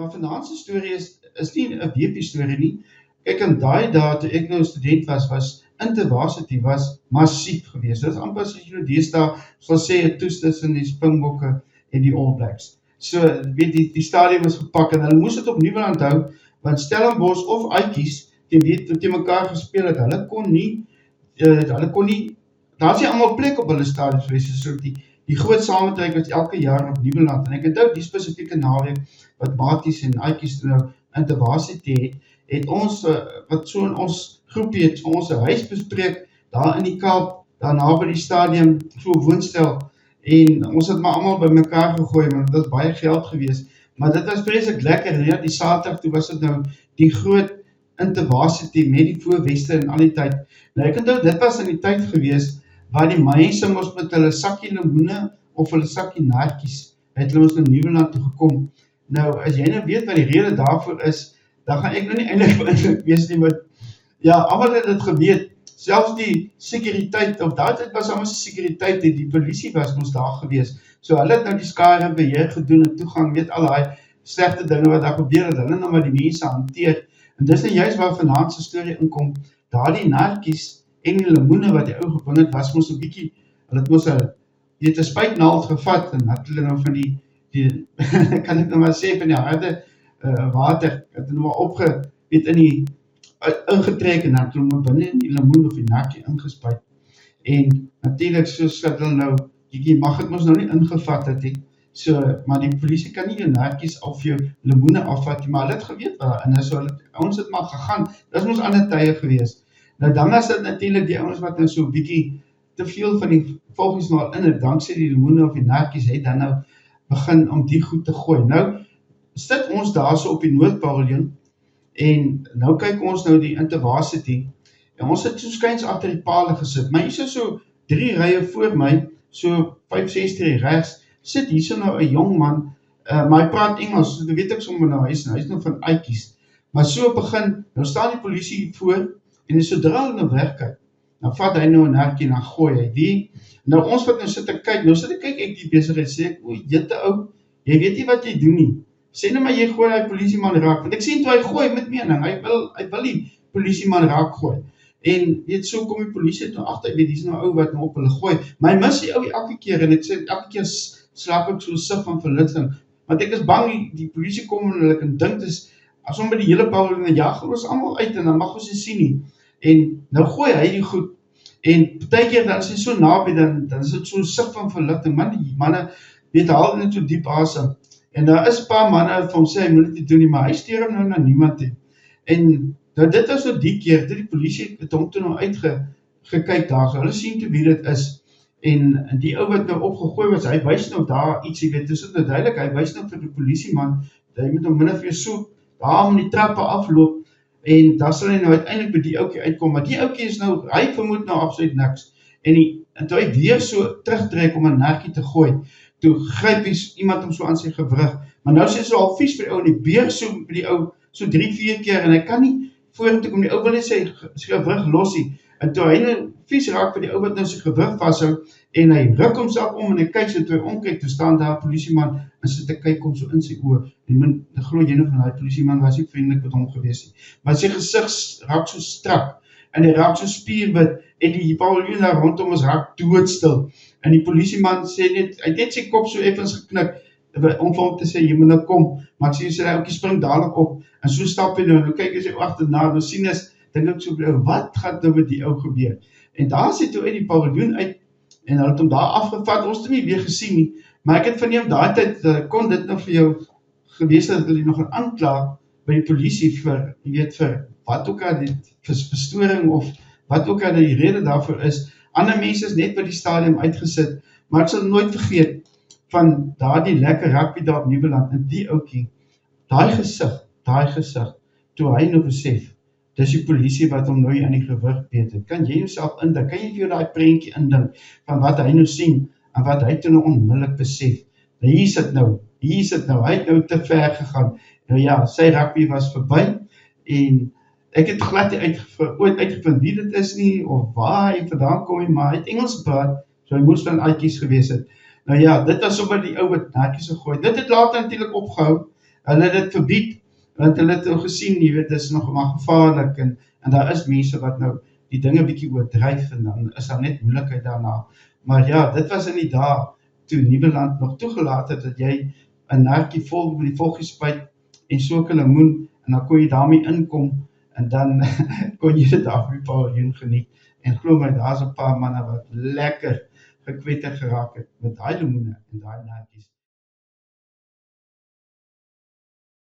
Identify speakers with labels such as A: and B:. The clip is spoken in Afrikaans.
A: Maar vanaand se storie is nie 'n weepie storie nie. Kyk, in daai dae toe ek nou 'n student was Intervarsity was massief geweest. Dit is amper as jy nou deesdae sal sê 'n toets tussen die Springbokke en die All Blacks. So, weet die stadium is gepak en hulle moes dit op Nieuweland hou, want Stellenbosch of Uitjies teen mekaar gespeel het. Hulle kon nie, daar is nie almal plek op hulle stadiums geweest, so die groot samentrekke was elke jaar op Nieuweland, en ek onthou die spesifieke naweek wat Maties en Uitjies nou Intervarsity het ons, wat so in ons groepie het, ons huis bespreek, daar in die Kaap, daar naby die stadium, so woonstel, en ons het maar allemaal by mekaar gegooi, want dit was baie geld geweest, maar dit was vreeslik lekker, en ja, die Saterdag, toe was dit nou die groot Intervarsity met die voorweste en al die tyd. Nou ek onthou, dit was in die tyd geweest, waar die mense mos met hulle sakkie lemoene, of hulle sakkie naartjies, het hulle ons na Nieuweland toe gekom. Nou, as jy nou weet wat die rede daarvoor is, dan gaan ek nou nie eintlik wees nie, maar ja, almal het dit geweet, selfs die sekuriteit, op daai tyd was almal se sekuriteit, die polisie was ons daar gewees, so hulle het nou die skare beheer gedoen, en toegang, weet al die slegte dinge wat daar gebeur het, hulle nou maar die mense hanteer, en dis nou juist waar vanaand se storie inkom, daar die naartjies en die lemoene wat die ou gebring het, was ons 'n bietjie, hulle het ons 'n spuitnaald gevat, en het hulle nou van die kan ek nou maar sê, van die harde water, het hulle maar ingetrek, en het hulle maar binne in die lemoen of die naartjie ingespuit, en natuurlijk soos dat hulle nou, die mag het ons nou nie ingevat het, so, maar die polisie kan nie jou naartjies of jou lemoene afvat, maar hulle het geweet waar, en so, ons het maar gegaan, dit is ons ander tye gewees. Nou dan is dit natuurlijk die ouens wat nou so bietjie te veel van die volgies maar in het, dankzij die lemoene of die naartjies, het dan nou begin om die goed te gooi. Nou, sit ons daar so op die Noordpaviljoen, en nou kyk ons nou die Intervarsity, en ons het so skyns agter die pale gesit, maar hier so 3 rye voor my, so 5-6 regs, sit hier so nou 'n jong man, maar hy praat Engels, so weet ek sommer nou, hy is nou van Uitjies, maar so begin, nou staan die polisie voor, en sodra hulle nou wegkyk, dan vat hy nou 'n naartjie en dan gooi hy die, nou ons wat nou sit te kyk, ek die besigheid, sê ek, o, jette ou, jy weet nie wat jy doen nie, sê nou maar jy gooi hy polisieman raak, want ek sien toe hy gooi met mening, hy wil die polisieman raak gooi, en weet, so kom die polisie toe agter, weet, die is nou ou wat nou op hulle gooi, maar hy mis die ou elke keer, en ek sê, elke keer slaap ek so sig van verlichting, want ek is bang, die polisie kom en hulle kan dink, dis, as om by die hele paviljoen, en jaag ons allemaal uit, en dan mag ons nie sien nie, en nou gooi hy die goed, en partykeer dan is hy so naby, dan is dit so sig van verligting, man, die manne, weet, haal net so diep asem, en daar is 'n paar manne wat vir hom sê, hy moet dit nie doen nie, maar hy stuur hom nou na niemand toe, en nou dit was nou die keer, die polisie het hom toe nou uitgekyk daar, so hulle sien toe wie dit is, en die ou wat nou opgegooi was, hy wys nou daar iets, jy weet, dis nou duidelik, hy wys nou vir die polisieman, dat hy moet nou min of meer so, daar om die trappe afloop, en daar sal hy nou uiteindelik by die oukie uitkom, maar die oukie is nou, hy vermoed nou absoluut niks, en toe hy weer so terugtrek om 'n naartjie te gooi, toe gryp iemand hom so aan sy gewrig, maar nou sê so al vies vir die ou, en die beer so by die ou, so 3-4 keer, en hy kan nie vorentoe kom, die ou wil nie sy gewrig losie, en toe hy nou vies raak vir die ou wat nou sy gewrig vashou, en hy ruk homself om, en hy kyk so, toe hy omkyk, toe staan daar 'n polisieman, en so te kyk kom so in sy oë, en glo jy nou van die polisieman was nie vriendelik met hom gewees nie, maar sy gesig raak so strak, en hy raak so spierwit, en die paviljoen daar rondom is raak doodstil, en die polisieman sê net, hy het net sy kop so effens geknik, om vir hom te sê, jy moet nou kom, maar ek sê, hy spring dadelik op, en so stap hy nou kyk hy sy agterna, nou sien is, dink ek so, wat gaan nou met die ou gebeur, en daar sê toe uit die paviljoen uit, en hulle het hom daar afgevat, ons het hom nie weer gesien nie, maar ek het verneem, daai tyd, kon dit nou vir jou gewees dat hulle nog gaan aankla by die polisie vir, jy weet, vir wat ook al die verstoring, of wat ook al die rede daarvoor is, ander mense is net by die stadium uitgesit, maar ek sal nooit vergeet, van daar die lekker rugby daar op Nieuweland, en die oukie, daai gesig, toe hy nou besef, dis die polisie wat hom nou aan die gewig beet het, kan jy jouself indink, kan jy vir jou daai prentjie indink, van wat hy nou sien, en wat hy toe nou onmiddellik besef, nou hier sit nou, hy het nou te ver gegaan, nou ja, sy rugby was verby, en ek het glad ooit uitgevind wie dit is nie, of waar hy vandaan kom nie, maar hy het Engels gepraat, so hy moes van Uitjies gewees het. Nou ja, dit was sommer die ou wat naartjies gegooi. Dit het later natuurlik opgehou, Hulle het dit verbied, want hulle het ook gesien, jy weet, dit is nog maar gevaarlik, en daar is mense wat nou die dinge bietjie oordryf, en dan is daar net moeilikheid daarna. Maar ja, dit was in die dae, toe Nieuweland nog toegelaat het, dat jy 'n narkie vol met die volgie spuit, en so 'n lemoen, en dan kon jy daarmee inkom, en dan kon jy dit daar op die paviljoen geniet, en glo my, daar's 'n paar manne wat lekker gekwetter geraak het, met daai lemoene en daai narkies.